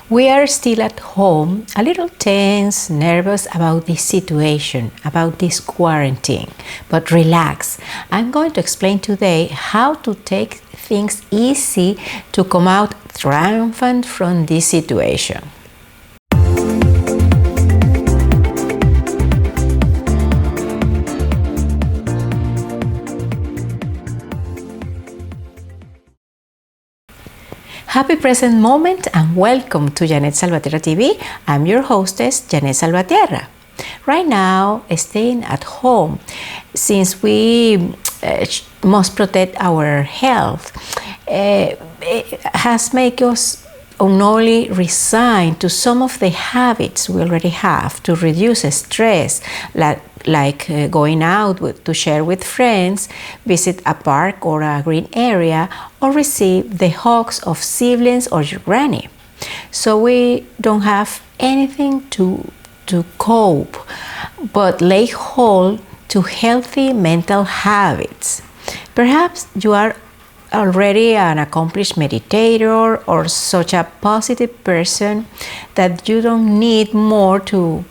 We are still at home, a little tense, nervous about this situation, about this quarantine. But relax. I'm going to explain today how to take things easy to come out triumphant from this situation. Happy present moment and welcome to Jeanettesalvatierratv. I'm your hostess, Jeanette Salvatierra. Right now, staying at home, since we must protect our health, has made us only resign to some of the habits we already have to reduce stress, like going out to share with friends, visit a park or a green area, or receive the hugs of siblings or your granny. So we don't have anything to cope, but lay hold to healthy mental habits. Perhaps you are already an accomplished meditator or such a positive person that you don't need more to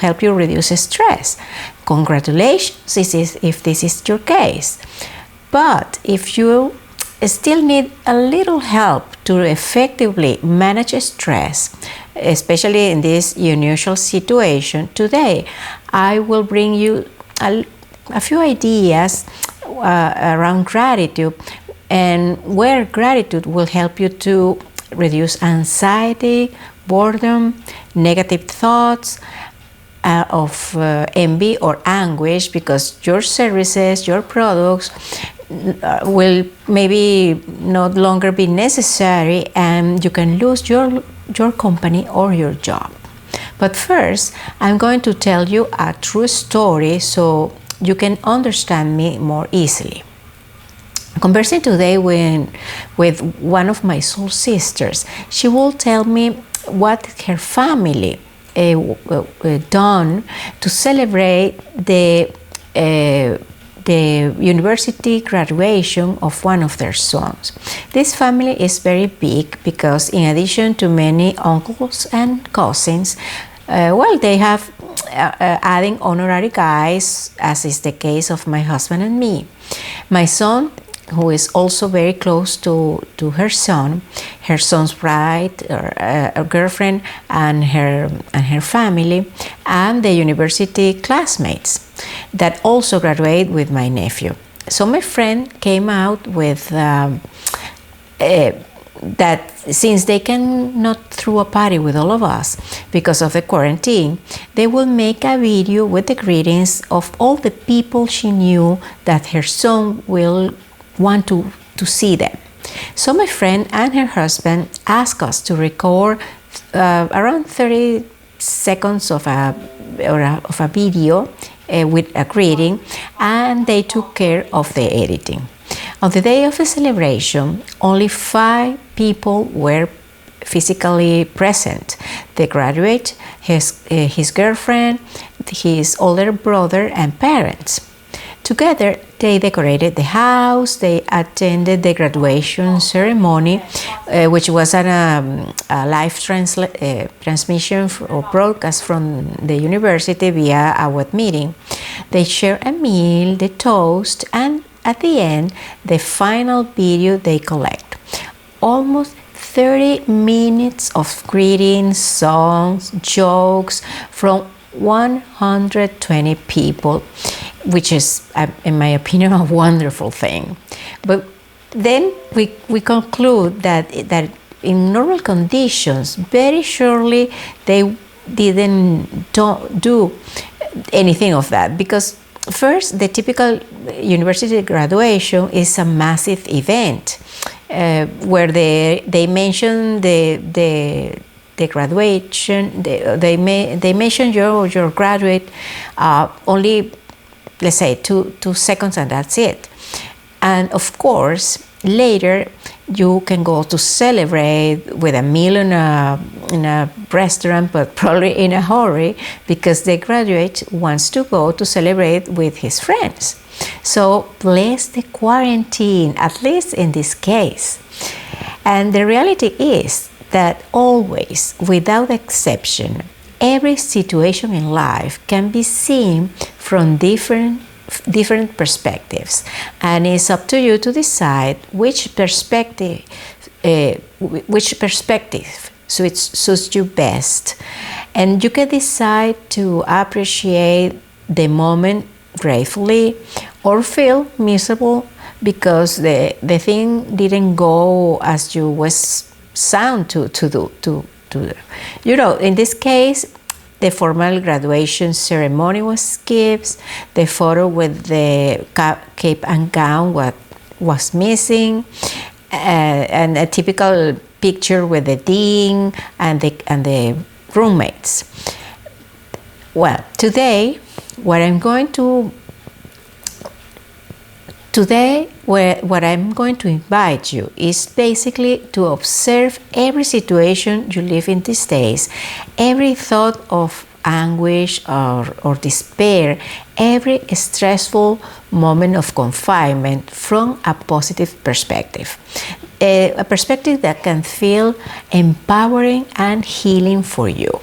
help you reduce stress. Congratulations if this is your case. But if you still need a little help to effectively manage stress, especially in this unusual situation, today I will bring you a few ideas around gratitude and where gratitude will help you to reduce anxiety, boredom, negative thoughts of envy or anguish because your services, your products will maybe no longer be necessary and you can lose your company or your job. But first, I'm going to tell you a true story so you can understand me more easily. Conversing today with one of my soul sisters, she will tell me what her family done to celebrate the university graduation of one of their sons. This family is very big because in addition to many uncles and cousins, they have adding honorary guys, as is the case of my husband and me. My son, who is also very close to her son's bride, her girlfriend, and her family, and the university classmates that also graduate with my nephew. So my friend came out with that since they cannot throw a party with all of us because of the quarantine, they will make a video with the greetings of all the people she knew that her son will want to see them. So my friend and her husband asked us to record around 30 seconds of a video with a greeting, and they took care of the editing. On the day of the celebration, only 5 people were physically present: the graduate, his girlfriend, his older brother, and parents. Together, they decorated the house, they attended the graduation ceremony, which was a live transmission or broadcast from the university via a web meeting. They shared a meal, the toast, and at the end, the final video they collect. Almost 30 minutes of greetings, songs, jokes from 120 people, which is, in my opinion, a wonderful thing. But then we conclude that in normal conditions, very surely they didn't do anything of that, because first, the typical university graduation is a massive event where they mention the graduation. They mention your graduate only, let's say, two seconds, and that's it. And of course, later you can go to celebrate with a meal in a restaurant, but probably in a hurry because the graduate wants to go to celebrate with his friends. So bless the quarantine, at least in this case. And the reality is that always, without exception, every situation in life can be seen from different perspectives, and it's up to you to decide which perspective suits you best. And you can decide to appreciate the moment gratefully or feel miserable because the thing didn't go as you was sound to do. In this case, the formal graduation ceremony was skipped. The photo with the cape and gown was missing, and a typical picture with the dean and the roommates. Well, today what I'm going to invite you is basically to observe every situation you live in these days, every thought of anguish or despair, every stressful moment of confinement from a positive perspective. A perspective that can feel empowering and healing for you.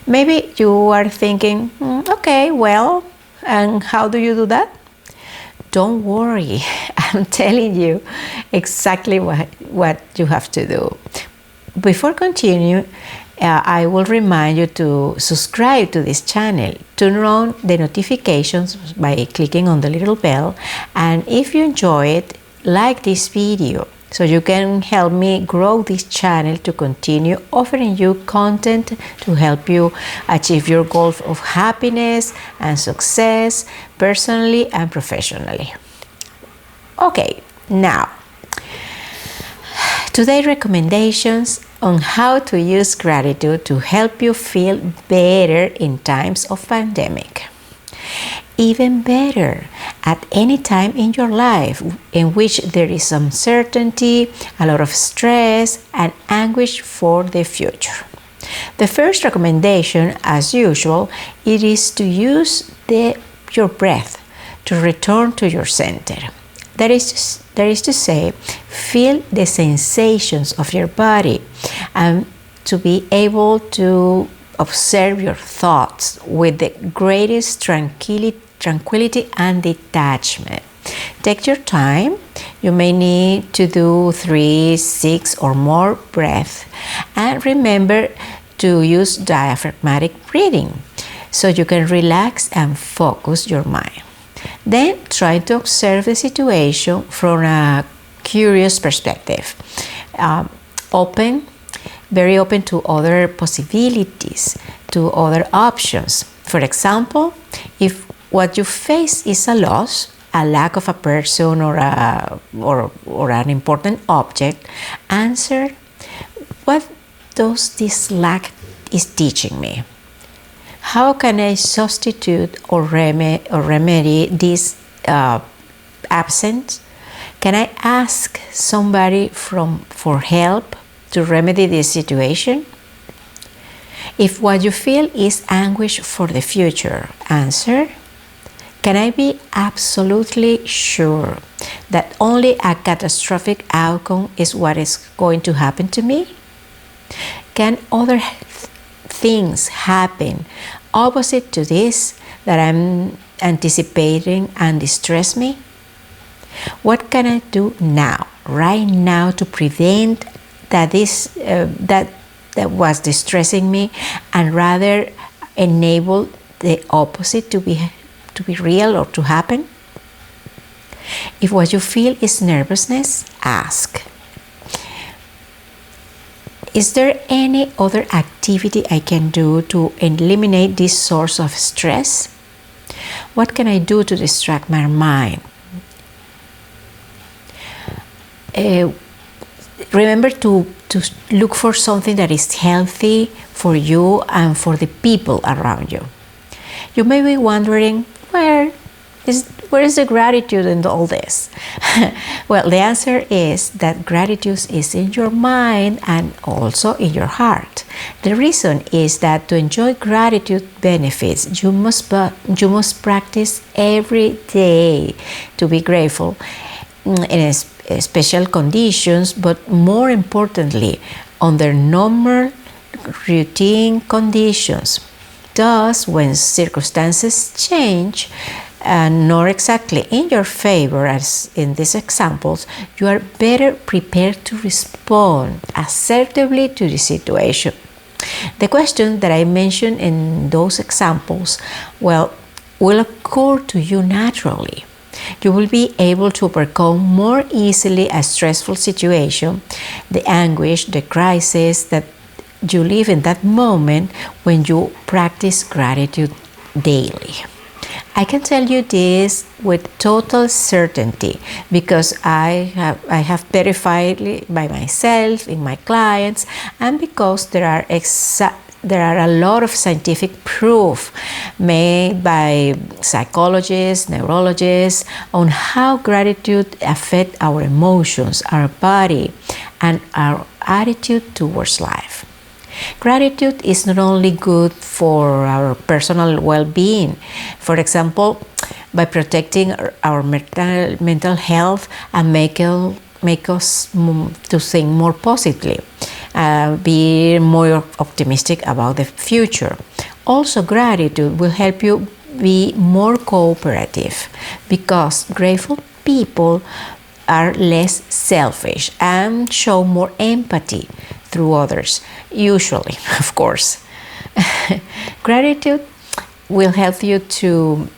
Maybe you are thinking, okay, well, and how do you do that? Don't worry, I'm telling you exactly what you have to do. Before continuing, I will remind you to subscribe to this channel, turn on the notifications by clicking on the little bell, and if you enjoy it, like this video so you can help me grow this channel to continue offering you content to help you achieve your goals of happiness and success personally and professionally. Okay, now today's recommendations on how to use gratitude to help you feel better in times of pandemic. Even better at any time in your life in which there is uncertainty, a lot of stress, and anguish for the future. The first recommendation, as usual, it is to use your breath to return to your center. That is to say, feel the sensations of your body and to be able to observe your thoughts with the greatest tranquility and detachment. Take your time. You may need to do 3, 6 or more breaths, and remember to use diaphragmatic breathing so you can relax and focus your mind. Then try to observe the situation from a curious perspective, very open to other possibilities, to other options. For example, if what you face is a loss, a lack of a person or an important object, answer, what does this lack is teaching me? How can I substitute or remedy this absence? Can I ask somebody for help to remedy this situation? If what you feel is anguish for the future, answer, can I be absolutely sure that only a catastrophic outcome is what is going to happen to me? Can other things happen opposite to this that I'm anticipating and distress me? What can I do now, right now, to prevent that was distressing me, and rather enable the opposite to be real or to happen? If what you feel is nervousness, ask, is there any other activity I can do to eliminate this source of stress? What can I do to distract my mind? Remember to look for something that is healthy for you and for the people around you. You may be wondering, where is the gratitude in all this? Well, the answer is that gratitude is in your mind and also in your heart. The reason is that to enjoy gratitude benefits, you must practice every day to be grateful in special conditions, but more importantly, under normal routine conditions. Thus, when circumstances change, not exactly in your favor, as in these examples, you are better prepared to respond assertively to the situation. The question that I mentioned in those examples, will occur to you naturally. You will be able to overcome more easily a stressful situation, the anguish, the crisis that you live in that moment when you practice gratitude daily. I can tell you this with total certainty because I have verified it by myself, in my clients, and because there are a lot of scientific proof made by psychologists, neurologists on how gratitude affects our emotions, our body, and our attitude towards life. Gratitude is not only good for our personal well-being, for example, by protecting our mental health and make us to think more positively, be more optimistic about the future. Also, gratitude will help you be more cooperative because grateful people are less selfish and show more empathy through others, usually, of course. Gratitude will help you to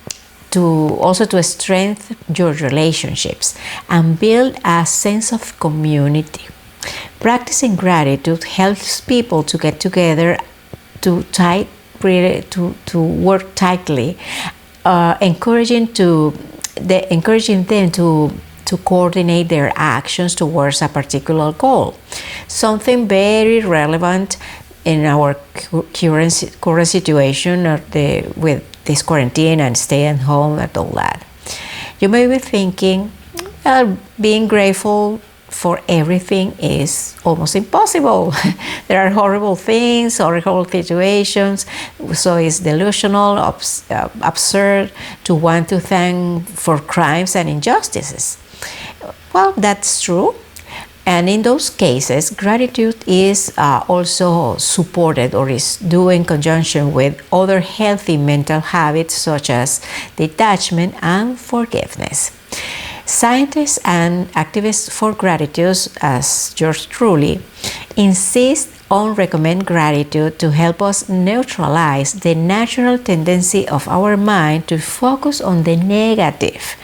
strengthen your relationships and build a sense of community. Practicing gratitude helps people to get together to work tightly, encouraging them to coordinate their actions towards a particular goal. Something very relevant in our current situation with this quarantine and stay at home and all that. You may be thinking, being grateful for everything is almost impossible. There are horrible things, horrible situations, so it's delusional, absurd to want to thank for crimes and injustices. Well, that's true. And in those cases, gratitude is also supported or is due in conjunction with other healthy mental habits such as detachment and forgiveness. Scientists and activists for gratitude, as yours truly, insist on recommend gratitude to help us neutralize the natural tendency of our mind to focus on the negative.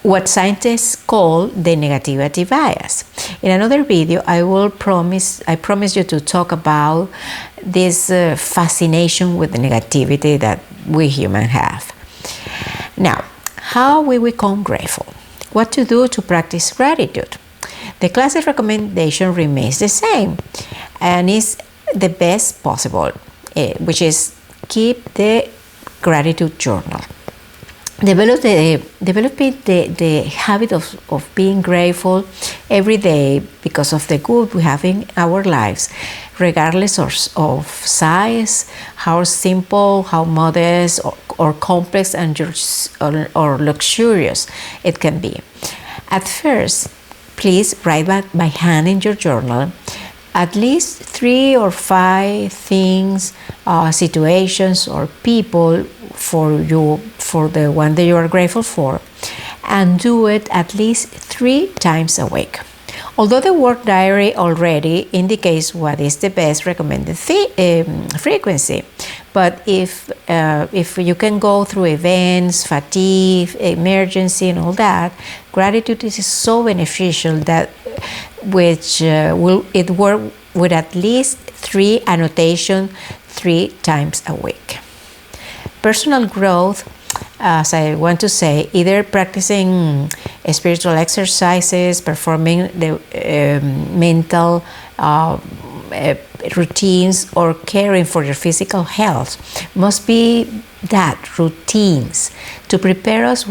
What scientists call the negativity bias. In another video, I promise you to talk about this fascination with the negativity that we humans have. Now, how we become grateful? What to do to practice gratitude? The classic recommendation remains the same and is the best possible, which is keep the gratitude journal. Developing the habit of being grateful every day because of the good we have in our lives, regardless of size, how simple, how modest, or complex or luxurious it can be. At first, please write by hand in your journal at least 3 or 5 things, situations, or people for the one that you are grateful for, and do it at least 3 times a week. Although the work diary already indicates what is the best recommended frequency, but if you can go through events, fatigue, emergency, and all that, gratitude is so beneficial that it work with at least 3 annotation 3 times a week. Personal growth, as I want to say, either practicing spiritual exercises, performing the mental routines, or caring for your physical health, must be that routines to prepare us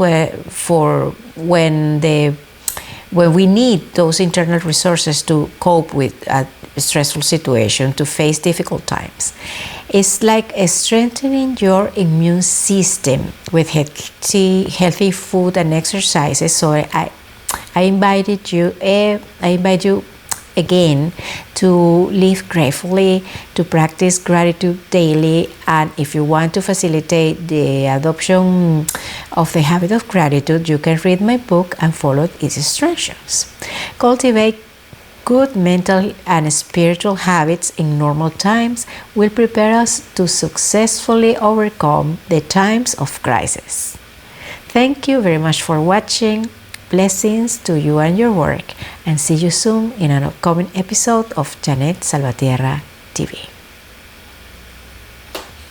for when we need those internal resources to cope with a stressful situation, to face difficult times. It's like strengthening your immune system with healthy food and exercises. So I invite you again to live gratefully, to practice gratitude daily, and if you want to facilitate the adoption of the habit of gratitude, you can read my book and follow its instructions. Cultivate good mental and spiritual habits in normal times will prepare us to successfully overcome the times of crisis. Thank you very much for watching. Blessings to you and your work, and see you soon in an upcoming episode of Jeanette Salvatierra TV.